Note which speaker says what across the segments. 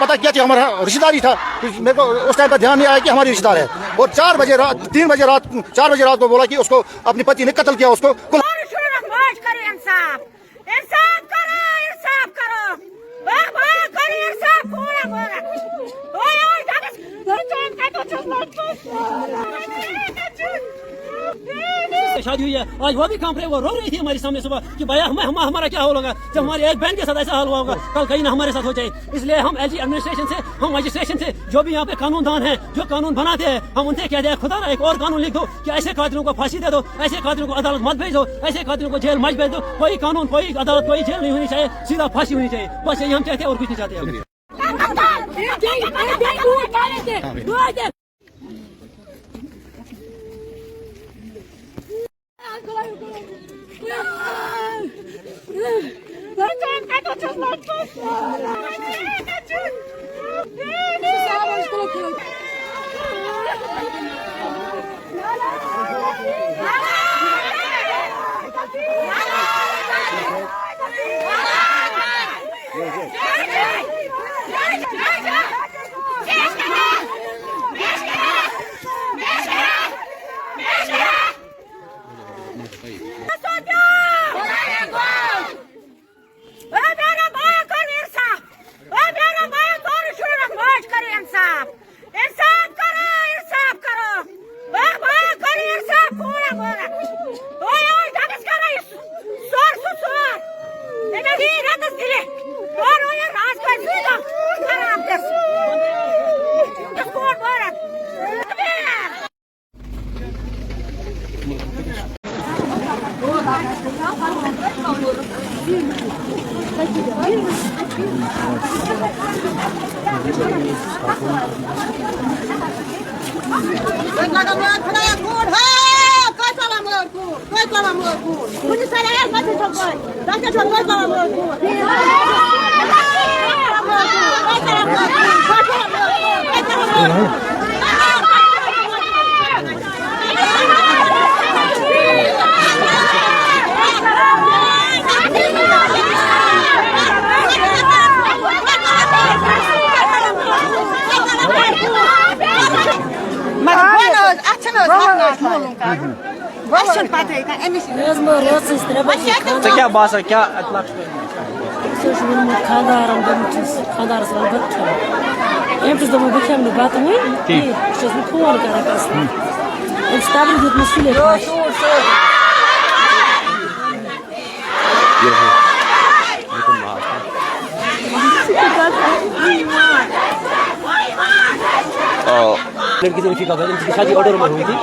Speaker 1: पता किया कि हमारा रिश्तेदार ही था। मेरे को उस टाइम पर ध्यान नहीं आया कि हमारी रिश्तेदार है। और 4 बजे रात 4 बजे रात को बोला कि उसको अपनी पति ने कत्ल किया। उसको
Speaker 2: शादी हुई है, आज वो भी काम करे, वो रो रही थी हमारे सामने सुबह कि भैया हमारा क्या होगा जब हमारी एक बहन के साथ ऐसा हाल हुआ होगा, कल कहीं ना हमारे साथ हो जाए। इसलिए हम एलजी एडमिनिस्ट्रेशन से, हम मजिस्ट्रेशन से, जो भी यहाँ पे कानूनदान है, जो कानून बनाते हैं, हम उनसे कह दे खुदा एक और कानून लिख दो कि ऐसे कातिलों को फांसी दे दो, ऐसे कातिलों को अदालत मत भेज दो, ऐसे कातिलों को जेल मत भेज दो। कोई कानून, कोई अदालत, कोई जेल नहीं होनी चाहिए, सीधा फांसी होनी चाहिए। बस यही हम चाहते हैं और कुछ नहीं चाहते।
Speaker 3: क्या बात है, क्या
Speaker 2: लड़की थी का इनकी शादी ऑर्डर में हुई थी।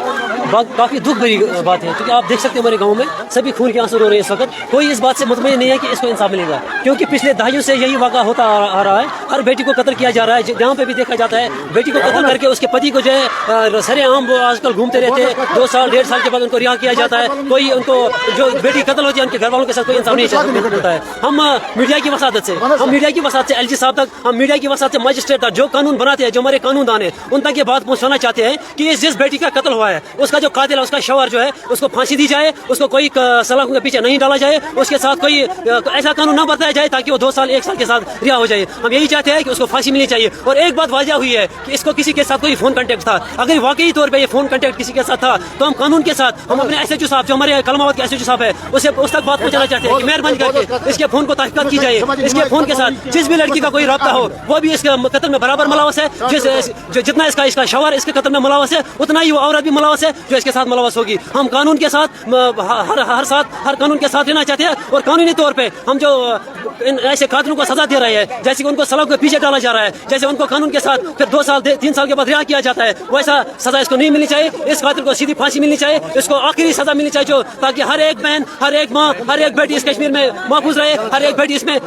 Speaker 2: काफी दुख भरी बात है क्योंकि आप देख सकते हैं हमारे गांव में सभी खून के आंसू रो रहे हैं इस वक्त। कोई इस बात से मुतमईन नहीं है कि इसको इंसाफ मिलेगा, क्योंकि पिछले दहाइयों से यही वाक़ा होता आ रहा है। हर बेटी को कत्ल किया जा रहा है, जहाँ पे भी देखा जाता है बेटी को कत्ल करके उसके पति को जो है सरेआम वो आजकल घूमते रहते हैं। 2 साल 1.5 साल के बाद उनको रिहा किया जाता है। कोई उनको जो बेटी कत्ल होती है उनके घर वालों के साथ कोई इंसाफ नहीं होता है। हम मीडिया की वसादत से, एलजी साहब तक, हम मीडिया की वसादत से मजिस्ट्रेट तक जो कानून बनाते हैं, जो हमारे कानूनदान है, उन तक ये बात पहुँचाना चाहते हैं कि जिस बेटी का कत्ल हुआ है उसका जो कातिल है, उसका शवर जो है, उसको फांसी दी जाए, उसको कोई सलाखों के पीछे नहीं डाला जाए, उसके साथ कोई ऐसा कानून ना बताया जाए ताकि वो 2 साल 1 साल के साथ रिहा हो जाए। हम यही चाहते हैं कि उसको फांसी मिलनी चाहिए। और एक बात वाजिया हुई है कि इसको किसी के साथ कोई फोन कांटेक्ट था। अगर वाकई तौर पे ये फोन कांटेक्ट किसी के साथ था तो हम कानून के साथ, हम अपने एसएचओ साहब जो हमारे कलमाबाद के एसएचओ साहब है उस तक बात पहुंचाना चाहते हैं कि मेहरबानी करके इसके फोन को तहकीकात की जाए। इसके फोन के साथ जिस भी लड़की का कोई राब्ता हो वो भी इसके कत्ल में बराबर मुलव्वस है। जितना इसका शवर इसके कत्ल में मुलव्वस है उतना ही वो औरत भी मुलव्वस है जो इसके साथ मुलव्वस होगी। हम कानून के साथ हर कानून के साथ रहना चाहते हैं। और कानूनी तौर पे हम जो ऐसे कातिलों को सजा दे रहे हैं, जैसे कि उनको सलाखों के पीछे डाला जा रहा है, जैसे उनको कानून के साथ फिर 2 साल 3 साल के बाद रिहा किया जाता है, वैसा सजा इसको नहीं मिलनी चाहिए। इस कातिल को सीधी फांसी मिलनी चाहिए, इसको आखिरी सजा मिलनी चाहिए जो ताकि हर एक बहन, हर एक माँ, हर एक बेटी इस कश्मीर में महफूज रहे। हर एक बेटी इसमें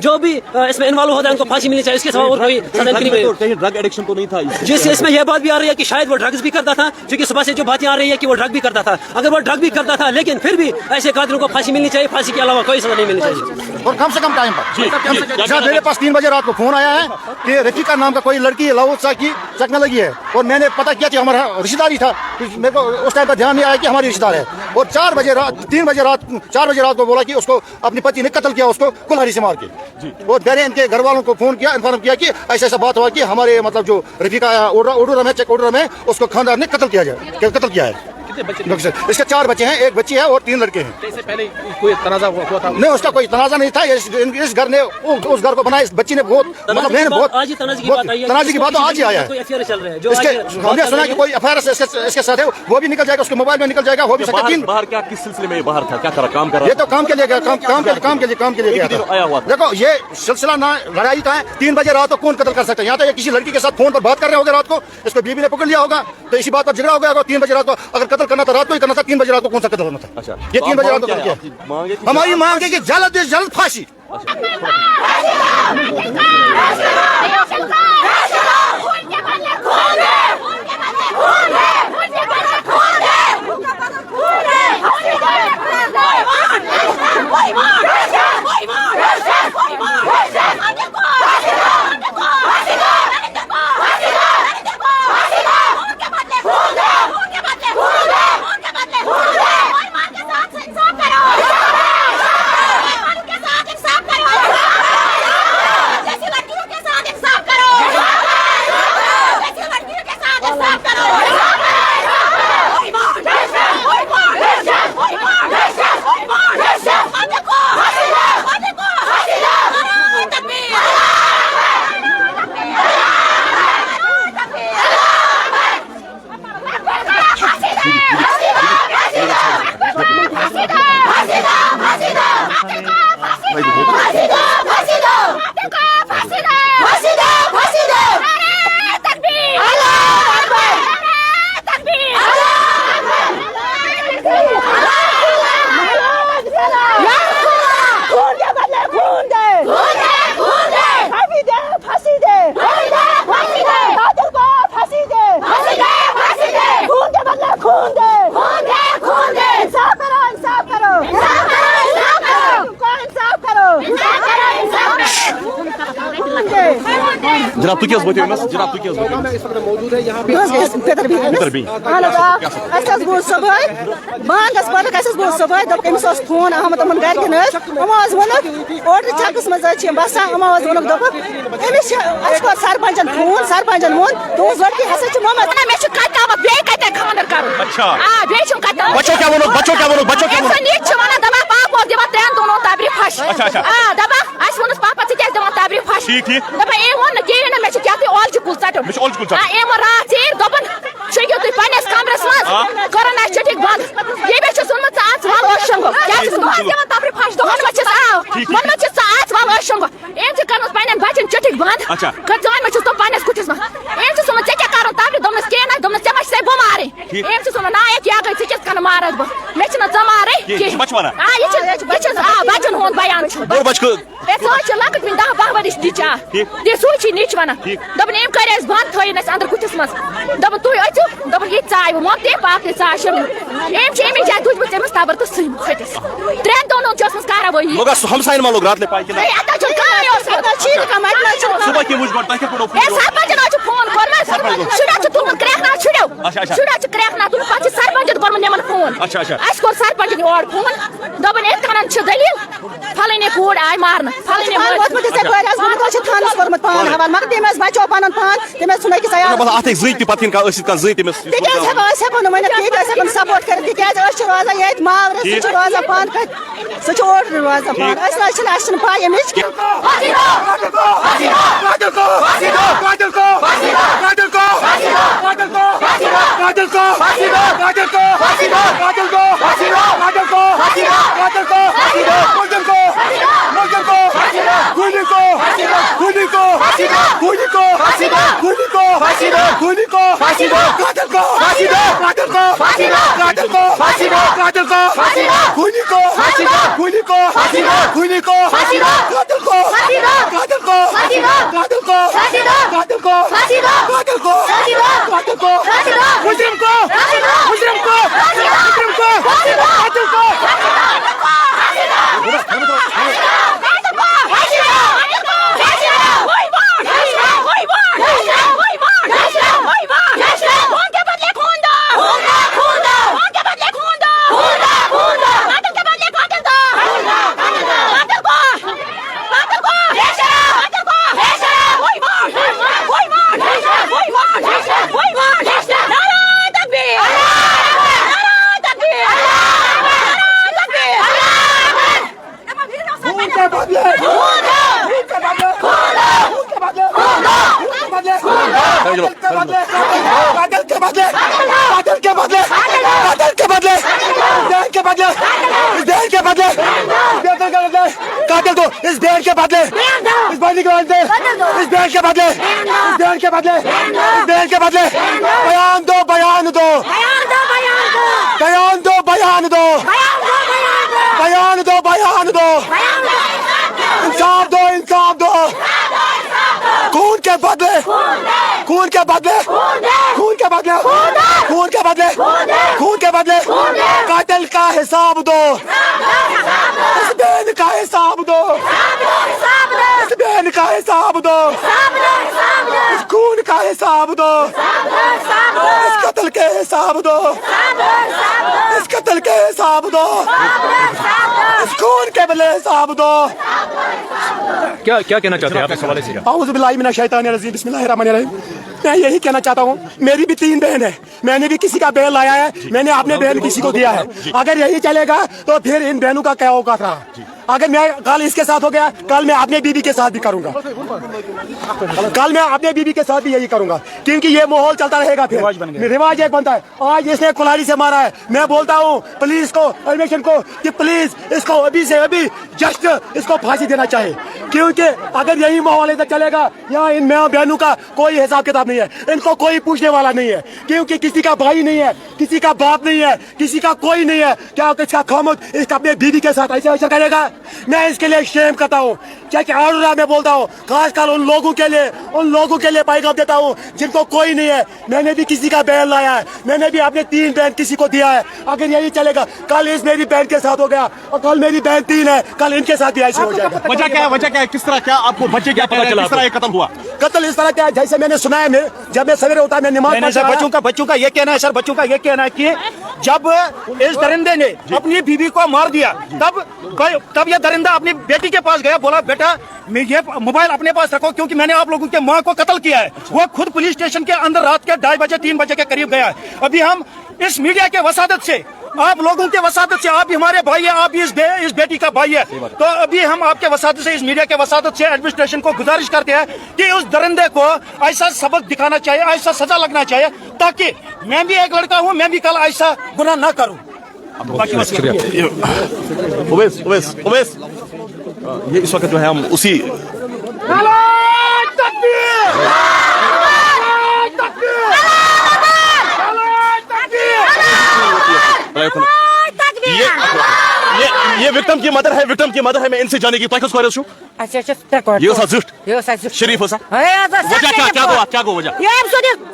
Speaker 2: जो भी इसमें इन्वॉल्व होता है उनको फांसी मिलनी चाहिए। इसके सिवा और कोई सजा नहीं मिलेगी।
Speaker 3: ड्रग एडिक्शन तो नहीं था
Speaker 2: जिससे इसमें यह बात भी आ रही है कि शायद वो ड्रग्स भी करता था, क्योंकि सुबह से जो बातें आ रही है कि वो ड्रग भी करता था। अगर वो ड्रग भी करता था लेकिन फिर भी ऐसे कातिलों को फांसी मिलनी चाहिए, फांसी के अलावा कोई सजा नहीं मिलनी चाहिए।
Speaker 1: और कम से कम टाइम पर। जब मेरे पास 3 बजे रात को फोन आया है कि रफीका नाम का कोई लड़की लाहौर की चकने लगी है, और मैंने पता किया कि हमारा रिश्तेदारी था, मेरे को उस टाइम पर ध्यान नहीं आया कि हमारी रिश्तेदार है। और 4 बजे रात को बोला कि उसको अपनी पति ने कत्ल किया, उसको कुल्हाड़ी से मार के। और मैंने इनके घर वालों को फोन किया, इन्फॉर्म किया कि ऐसा बात हुआ कि हमारे मतलब जो रफीका ऑर्डर में उसको खानदार ने कत्ल किया है। इसके 4 बच्चे हैं, 1 बच्ची है और 3 लड़के हैं।
Speaker 3: इससे पहले कोई तनाजा हुआ था?
Speaker 1: नहीं, उसका कोई तनाजा नहीं था। इस घर ने उस घर को बनाया, इस बच्ची ने बहुत मतलब
Speaker 2: आज ही तनाजे की बात
Speaker 1: तो आज ही आया है। हमने सुना कि कोई अफेयर इसके साथ है, वो भी निकल जाएगा, उसके मोबाइल में निकल जाएगा, हो भी सकता है।
Speaker 4: बाहर क्या, किस सिलसिले में बाहर था, क्या कर काम कर रहा?
Speaker 1: ये तो काम के लिए गया, काम के लिए गया था। देखो ये सिलसिला ना लड़ाई का है। 3 बजे रात को कौन कत्ल कर सकता है? यहाँ तो किसी लड़की के साथ फोन पर बात कर रहे होंगे रात को, इसको बीबी ने पकड़ लिया होगा, तो इसी बात पर झगड़ा हो गया होगा। 3 बजे रात को अगर कत्ल करना था रात को ही करना था, 3 बजे रात को कौन सा कत्ल करना था?
Speaker 4: अच्छा,
Speaker 1: ये 3 बजे रात को किया। हमारी मांग है कि जल्द से जल्द फांसी।
Speaker 4: जनाब तु क्या जनाब तु क्या
Speaker 3: मौजूद है यहाँ पे
Speaker 5: बांगस फोन आमत गरकन ओड्र चकस मज बसान सरपंचन फोन सरपंचन वोन तुज लड़की हसा खानदार कर पापा तबरी फश शकियो तुम पन्नस कमरस मज करन चटिक बंद ये बे सुनमत आज वाल ओशंगो क्या सुनमत तबरी फश दोन बच्चे मन मच आज वाल ओशंगो एम से करन पन्नन बच्चन चटिक बंद कजान मच तो पन्नस कुटिस में एम से सुनमत क्या करो तबरी दोनस के ना दोनस चमच से बमारे एम से सुन ना एक या गई चिस कन मारत ब मेच न जमारे
Speaker 4: के बचवाना
Speaker 5: ये बच्चन बच्चन होन बयान छ
Speaker 4: बोर बच को
Speaker 5: ए सोच लकत बिन 10 वरिश दिचा दे सोची नीच वना दबन एम करस बंद थयनस अंदर कुटिस मस दबन तु अचु दबन ये चाय मोत ते पाप ते चाय शम एम छेमी जा तुझ बच्चे मस ताबर तो सही खटिस ट्रेन दोनों जसमस कारवाई
Speaker 4: लोग हमसाइन मा लोग रात ले पाई के
Speaker 5: ए आता छ काय ओस आता चीर का मटना छ
Speaker 4: सुबह के मुझ बट के पड़ो
Speaker 5: ए सरपंच ना छ फोन करना छुड़ा छ तुम क्रैक ना छुड़ो छुड़ा छ क्रैक ना तुम पाछ सरपंच करम नेमन फोन अस को सरपंच ने और फोन दबन एक खानन छ दलील फलने कोड आय मारन फलने मत मत से कोरास बन को छ थानस करमत पान हवाल मग तेमस बचो पानन पान तेमस सुनै कि सया
Speaker 4: बस आते जईत पतिन का असित का जईत तेमस
Speaker 5: ते क्या सब से बन मैंने के से सपोर्ट कर दी क्या अस रोजा ये मावर से रोजा पान का सच और रोजा पान अस पाए मिच के
Speaker 1: कातिल के बदले कातिल के बदले कातिल के बदले देश के बदले देश के बदले कातिल को इस देश के बदले इस बंदी के बदले इस देश के बदले इस देश के बदले इस देश के बदले बयान दो बयान दो बयान दो बयान दो बयान दो बयान दो इंसाफ दो इंसाफ दो खून के बदले खून के बदले खून के बदले खून के बदले खून के बदले कातिल का हिसाब दो इस बहन का हिसाब दो इस बहन का हिसाब दो इस खून का हिसाब दो इस कत्ल के हिसाब दो इस कत्ल के हिसाब दो इस खून के बदले हिसाब दो।
Speaker 3: क्या क्या कहना चाहते हैं आप इस हवाले से?
Speaker 1: औज़ु बिल्लाहि मिनश शैतानिर रजीम बिस्मिल्लाहिर्रहमानिर्रहीम। मैं यही कहना चाहता हूँ, मेरी भी 3 बहन है, मैंने भी किसी का बैल लाया है, मैंने अपने बहन किसी को दिया है। अगर यही चलेगा तो फिर इन बहनों का क्या औकात रहा? अगर मैं कल इसके साथ हो गया, कल मैं अपने बीबी के साथ भी करूंगा, कल मैं अपने बीबी के साथ भी यही करूंगा, क्योंकि ये माहौल चलता रहेगा। फिर रिवाज एक बनता है। आज इसने कुल्हाड़ी से मारा है, मैं बोलता हूँ पुलिस को, एडमिशन को कि प्लीज इसको अभी से अभी जस्ट इसको फांसी देना चाहिए, क्योंकि अगर यही माहौल इधर चलेगा, यहाँ इन माँ बहनों का कोई हिसाब किताब नहीं है, इनको कोई पूछने वाला नहीं है, क्योंकि किसी का भाई नहीं है, किसी का बाप नहीं है, किसी का कोई नहीं है। क्या इसका खामोद इसका अपने बीवी के साथ ऐसा ऐसा करेगा? मैं इसके लिए शेम करता हूँ। क्या और मैं बोलता हूँ खासकर उन लोगों के लिए पैगाम देता हूँ जिनको कोई नहीं है। मैंने भी किसी का बहन लाया है, मैंने भी अपने 3 बहन किसी को दिया है। अगर यही चलेगा, कल इस मेरी बहन के साथ हो गया और कल मेरी बहन 3 है, कल इनके साथ भी ऐसे हो जाएगा।
Speaker 4: वजह क्या है? वजह क्या है? किस तरह क्या आपको बच्चे क्या पता चला? किस तरह ये कत्ल हुआ?
Speaker 1: कत्ल इस तरह क्या है, जैसे मैंने सुना है, जब मैं सवेरे उठा मैं नमाज पढ़ रहा था।
Speaker 6: बच्चों का ये कहना है सर, बच्चों का ये कहना है कि जब इस दरिंदे ने अपनी बीवी को मार दिया, तब ये दरिंदा अपनी बेटी के पास गया, बोला बेटा ये मोबाइल अपने पास रखो, क्योंकि मैंने आप लोगों के माँ को कत्ल किया है। वो खुद पुलिस स्टेशन के अंदर रात के 2:30 बजे 3 बजे के करीब गया है। अभी हम इस मीडिया के वसादत से, आप लोगों के वसादत से, आप भी हमारे भाई है, आप भी इस बेटी का भाई है, तो अभी हम आपके वसादत से, इस मीडिया के वसादत से एडमिनिस्ट्रेशन को गुजारिश करते हैं कि उस दरिंदे को ऐसा सबक दिखाना चाहिए, ऐसा सजा लगना चाहिए, ताकि मैं भी एक लड़का हूँ, मैं भी कल ऐसा गुनाह ना करूँ।
Speaker 4: उवैस, ये इस वक्त जो है हम उसी ये विक्टिम की मदर है, विक्टिम की मदर है। मैं इनसे जाने की ताकि उसको अरेस्ट हूँ।
Speaker 7: अच्छा ये
Speaker 4: जुट शरीफ हो सा वजह क्या को वजह
Speaker 7: ये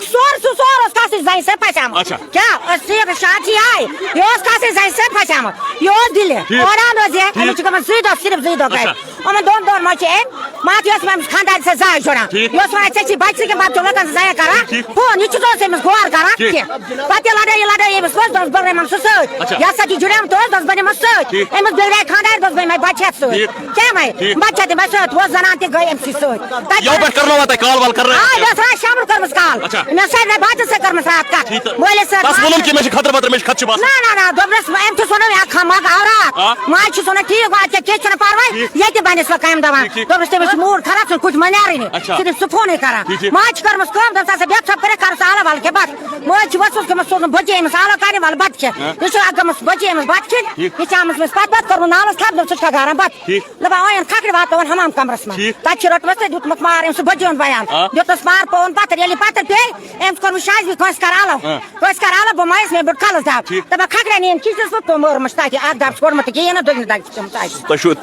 Speaker 7: सोर उसका से जाई से पहचान।
Speaker 4: अच्छा
Speaker 7: क्या अस्सी शादी आई ये उसका से जाई से पहचान ये दिले और आनो जे हम चिकन सीधा सिर्फ सीधा गए हम दोन मचे माथियस में खानदान से जाए जोड़ा ये सोना चची बाइक के बाद चला कर जाए करा वो नीचे तो से गोर करा के पाते लाडे ये बस 10 बरे हम सो या सकी जुड़े हम तो 10 बरे मस एम बेरे खानदान 10 बरे मैं बच्चा सो क्या मैं बच्चा ते बस वो जनाते गए एमसी सो
Speaker 4: यो पर करना होता है, कॉल वाल कर रहे हैं।
Speaker 7: हां बस शाम कर मस्काल मैं सर बात से कर मसात का बोले सर
Speaker 4: बस बोलूं कि मैं खतरा बतर में खच बस
Speaker 7: ना दोबरस एम तो सोना या खमा गावरा मां छ सोना ठीक बात के छ पारवाई ये के बने सो कायम दवा दोबरस ते मूड खराब से कुछ मनारी नहीं सिर्फ सुफो नहीं करा मां छ कर मस्काम दसा से बेच पर कर साला वाल के बाद मोय छ बस के मसो बजे मसाला काने वाल बात के ये आगे मस बजे मस बात के ये चामस में बात करो नाम खाब दो छ गारा बात लबा ओन खाकड़ बात और हमाम कमरस में ताकि रोट में दुत मत मार एम से बजोन बयान जो तो स्मार पोन पातर यली पातर पे एम कर शाज भी कोस कराला बमाइस में बटकाल दाब तब खाकड़ा ने किस तो मोर मस्ता के आद दाब छोड़ मत के ये ना दो दाब चमता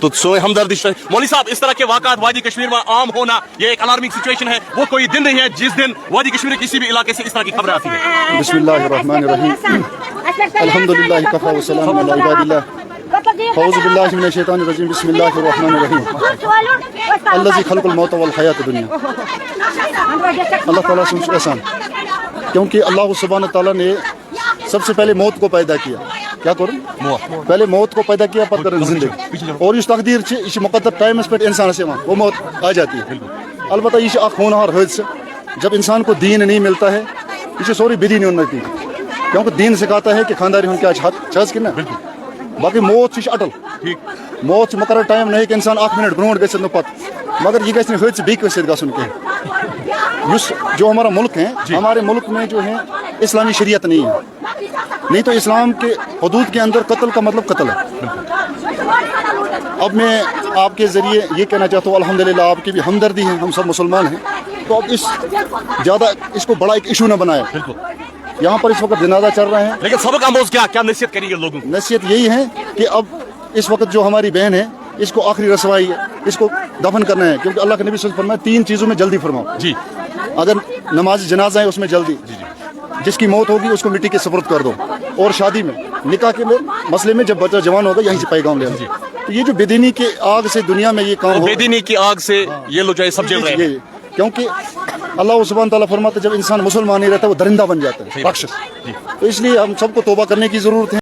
Speaker 4: तो सो हमदर्दी मौलवी साहब, इस तरह के वाकयात वादी कश्मीर में आम होना ये एक अलार्मिंग सिचुएशन है। वो कोई दिन नहीं है जिस दिन वादी कश्मीर के किसी भी इलाके से इस तरह की खबर आती है।
Speaker 1: बिस्मिल्लाहिर्रहमानिर्रहीम अल्हम्दुलिल्लाह कफ़ा व सलाम अला इबादिल्लाह औज़ु बिल्लाहि मिनश शैतानिर रजीम बिस्मिल्लाहिर्रहमानिर्रहीम अल्लज़ी खलक़ल मौत वल हयात दुनिया। अल्लाह ताला से एहसान, क्योंकि अल्लाह सुब्हान तआला ने सबसे पहले मौत को पैदा किया। क्या करूँ? पहले मौत को पैदा किया, पता करें जिंदगी और इस तकदीर से मुकद्दर टाइम पे इंसान से वो मौत आ जाती है। अलबत्ता ये होनहार हादसा जब इंसान को दीन नहीं मिलता है, इसे सोरी बिदी नहीं होती, क्योंकि दीन सिखाता है कि खानदारी हूँ क्या छज कि ना। बाकी मौत से अटल मौत मुकर टाइम नहीं कि इंसान 1 मिनट ब्रोट गो पत, मगर यह गि हादसा बी कह जो हमारा मुल्क है, हमारे मुल्क में जो है इस्लामी शरीयत नहीं है। नहीं तो इस्लाम के हदूद के अंदर कत्ल का मतलब कत्ल है। अब मैं आपके ज़रिए ये कहना चाहता हूँ, अल्हम्दुलिल्लाह आपकी भी हमदर्दी है, हम सब मुसलमान हैं, तो अब ज़्यादा इसको बड़ा एक इशू ना बनाए। यहाँ पर इस वक्त जनाजा चल रहे हैं,
Speaker 4: लेकिन सबक आमोज क्या नसीहत करेंगे लोगों को?
Speaker 1: नसीहत यही है कि अब इस वक्त जो हमारी बहन है, इसको आखिरी रसवाई है, इसको दफन करना है, क्योंकि अल्लाह के नबी सल्लल्लाहु अलैहि वसल्लम फरमाया 3 चीज़ों में जल्दी फरमाओ
Speaker 4: जी।
Speaker 1: अगर नमाज जनाजा है उसमें जल्दी, जिसकी मौत होगी उसको मिट्टी के सुपुर्द कर दो, और शादी में निकाह के मसले में जब बच्चा जवान होगा यहीं से पैगाम ले। तो ये जो बेदीनी के आग से दुनिया में ये काम हो,
Speaker 4: बेदीनी की आग से ये लोग जो है सब जल रहे हैं,
Speaker 1: क्योंकि अल्लाह सुब्हान तआला फरमाता है जब इंसान मुसलमान नहीं रहता वो दरिंदा बन जाता है, राक्षस। तो इसलिए हम सबको तौबा करने की जरूरत है।